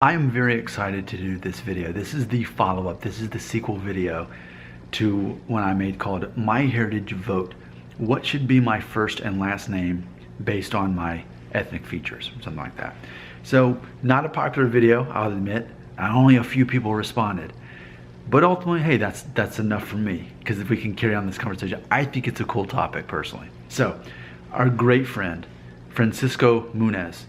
I am very excited to do this video. This is the follow-up. This is the sequel video to one I made called MyHeritage Vote. What should be my first and last name based on my ethnic features, something like that. So, not a popular video, I'll admit. Only a few people responded. But ultimately, hey, that's enough for me, because if we can carry on this conversation, I think it's a cool topic personally. So, our great friend, Francisco Munez,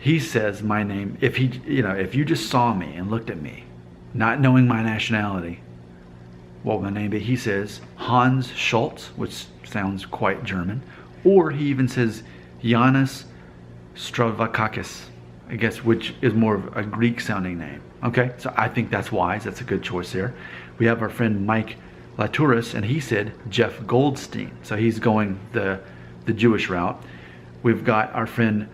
he says my name, if you just saw me and looked at me, not knowing my nationality, what would my name be? He says Hans Schultz, which sounds quite German, or he even says Yanis Stravakakis, I guess, which is more of a Greek sounding name. Okay, so I think that's wise. That's a good choice there. We have our friend Mike Laturis, and he said Jeff Goldstein, so he's going the Jewish route. We've got our friend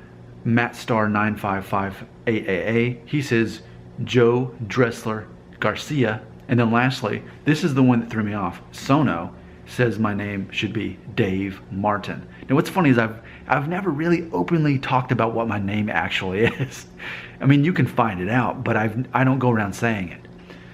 Matt Star 955AAA. He says Joe Dressler Garcia. And then lastly, this is the one that threw me off. Sono says my name should be Dave Martin. Now what's funny is I've never really openly talked about what my name actually is. I mean, you can find it out, but I don't go around saying it.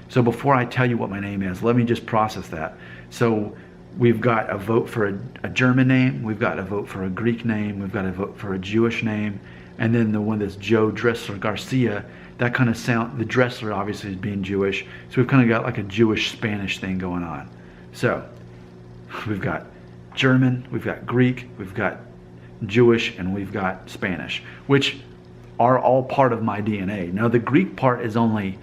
So before I tell you what my name is, let me just process that. So we've got a vote for a German name, we've got a vote for a Greek name, we've got a vote for a Jewish name, and then the one that's Joe Dressler Garcia, that kind of sound, the Dressler obviously is being Jewish, so we've kind of got like a Jewish-Spanish thing going on. So, we've got German, we've got Greek, we've got Jewish, and we've got Spanish, which are all part of my DNA. Now, the Greek part is only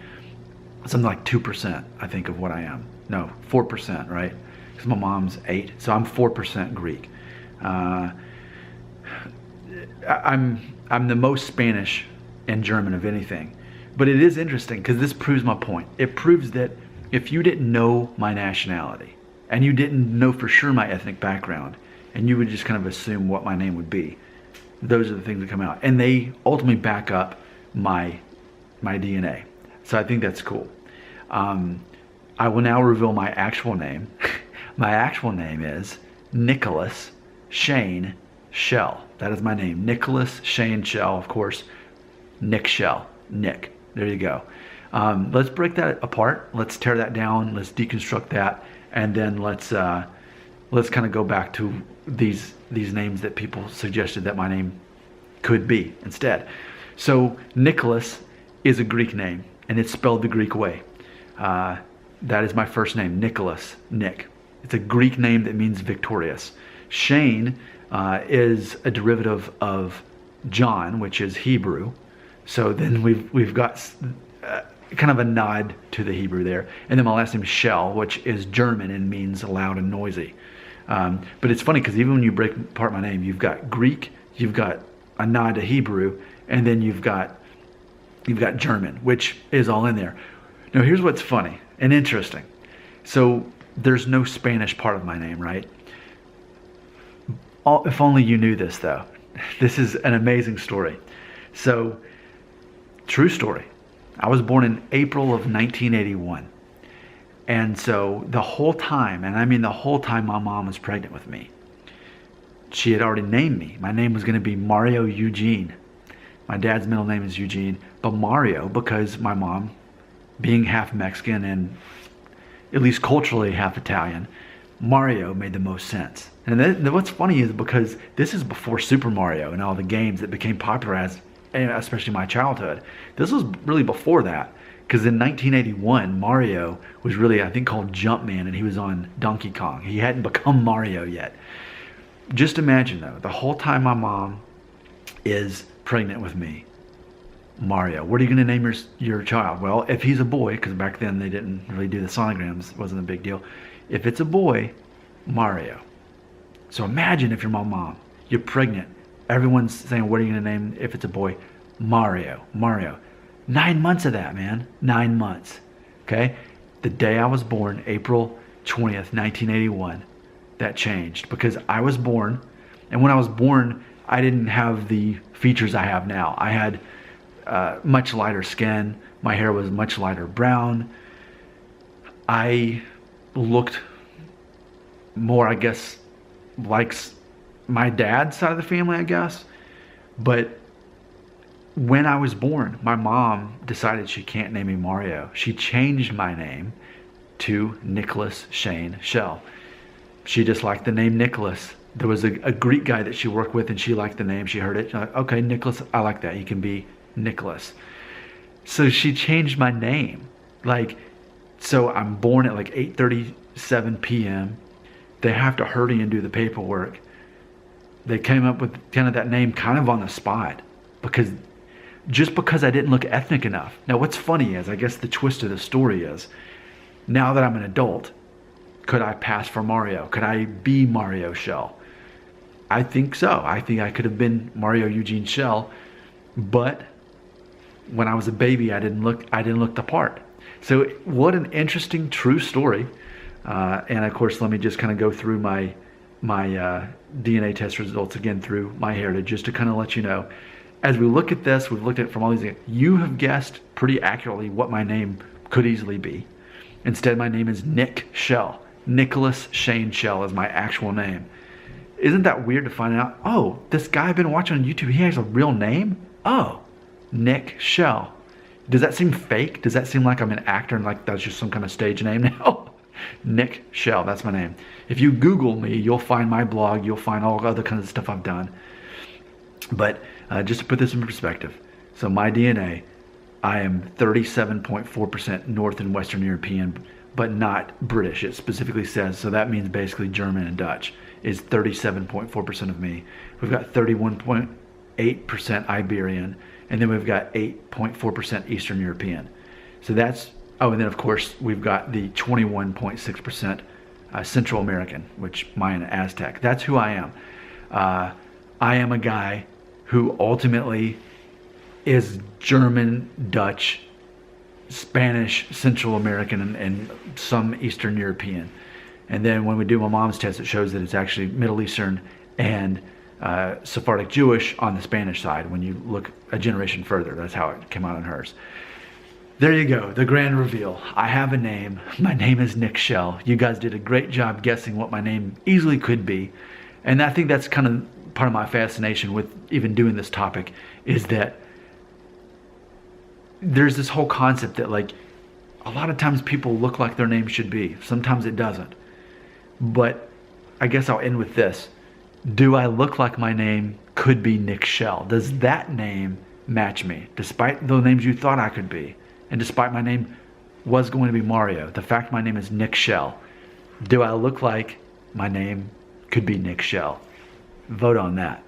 something like 2%, I think, of what I am. No, 4%, right? Because my mom's 8, so I'm 4% Greek. I'm the most Spanish and German of anything. But it is interesting because this proves my point. It proves that if you didn't know my nationality and you didn't know for sure my ethnic background and you would just kind of assume what my name would be, those are the things that come out. And they ultimately back up my DNA. So I think that's cool. I will now reveal my actual name. My actual name is Nicholas Shane Shell. That is my name. Nicholas Shane Shell, of course. Nick Shell. Nick. There you go. Let's break that apart. Let's tear that down. Let's deconstruct that, and then let's kind of go back to these names that people suggested that my name could be instead. So Nicholas is a Greek name, and it's spelled the Greek way. That is my first name, Nicholas. Nick. It's a Greek name that means victorious. Shane is a derivative of John, which is Hebrew. So then we've got kind of a nod to the Hebrew there. And then my last name is Shell, which is German and means loud and noisy. But it's funny because even when you break apart my name, you've got Greek, you've got a nod to Hebrew, and then you've got German, which is all in there. Now here's what's funny and interesting. So there's no Spanish part of my name, right? If only you knew this, though. This is an amazing story. So, true story. I was born in April of 1981. And so the whole time, and I mean the whole time my mom was pregnant with me, she had already named me. My name was going to be Mario Eugene. My dad's middle name is Eugene, but Mario, because my mom, being half Mexican and at least culturally half Italian, Mario made the most sense. And what's funny is because this is before Super Mario and all the games that became popular especially my childhood. This was really before that, because in 1981 Mario was really, I think, called Jumpman, and he was on Donkey Kong. He hadn't become Mario yet. Just imagine though, the whole time my mom is pregnant with me, Mario. What are you going to name your child? Well, if he's a boy, because back then they didn't really do the sonograms, it wasn't a big deal. If it's a boy, Mario. So imagine if you're my mom, you're pregnant, everyone's saying, what are you going to name if it's a boy? Mario. Mario. 9 months of that, man. 9 months. Okay? The day I was born, April 20th, 1981, that changed because I was born, and when I was born, I didn't have the features I have now. I had much lighter skin. My hair was much lighter brown. I looked more, I guess, like my dad's side of the family, I guess. But when I was born, my mom decided she can't name me Mario. She changed my name to Nicholas Shane Shell. She just liked the name Nicholas. There was a Greek guy that she worked with and she liked the name. She heard it. She's like, okay, Nicholas, I like that. He can be Nicholas. So she changed my name. So I'm born at like 8:37 p.m. They have to hurry and do the paperwork. They came up with kind of that name kind of on the spot because I didn't look ethnic enough. Now what's funny is, I guess the twist of the story is, now that I'm an adult, could I pass for Mario? Could I be Mario Shell? I think so. I think I could have been Mario Eugene Shell, but when I was a baby, I didn't look the part. So what an interesting true story. And of course, let me just kind of go through my DNA test results again through MyHeritage, just to kind of let you know. As we look at this, we've looked at it from all these, you have guessed pretty accurately what my name could easily be. Instead, my name is Nick Shell. Nicholas Shane Shell is my actual name. Isn't that weird to find out, oh, this guy I've been watching on YouTube, he has a real name? Oh, Nick Shell. Does that seem fake? Does that seem like I'm an actor and like that's just some kind of stage name now? Nick Shell, that's my name. If you Google me, you'll find my blog, you'll find all other kinds of stuff I've done. But just to put this in perspective, so my DNA, I am 37.4% North and Western European, but not British. It specifically says, so that means basically German and Dutch is 37.4% of me. We've got 31.8% Iberian, and then we've got 8.4% Eastern European. So that's, oh, and then of course we've got the 21.6% Central American, which Mayan Aztec. That's who I am. I am a guy who ultimately is German, Dutch, Spanish, Central American, and some Eastern European. And then when we do my mom's test, it shows that it's actually Middle Eastern and Sephardic Jewish on the Spanish side. When you look a generation further, that's how it came out on hers. There you go, the grand reveal. I have a name. My name is Nick Shell. You guys did a great job guessing what my name easily could be. And I think that's kind of part of my fascination with even doing this topic, is that there's this whole concept that like a lot of times people look like their name should be. Sometimes it doesn't. But I guess I'll end with this. Do I look like my name could be Nick Shell? Does that name match me? Despite the names you thought I could be, and despite my name was going to be Mario, the fact my name is Nick Shell, do I look like my name could be Nick Shell? Vote on that.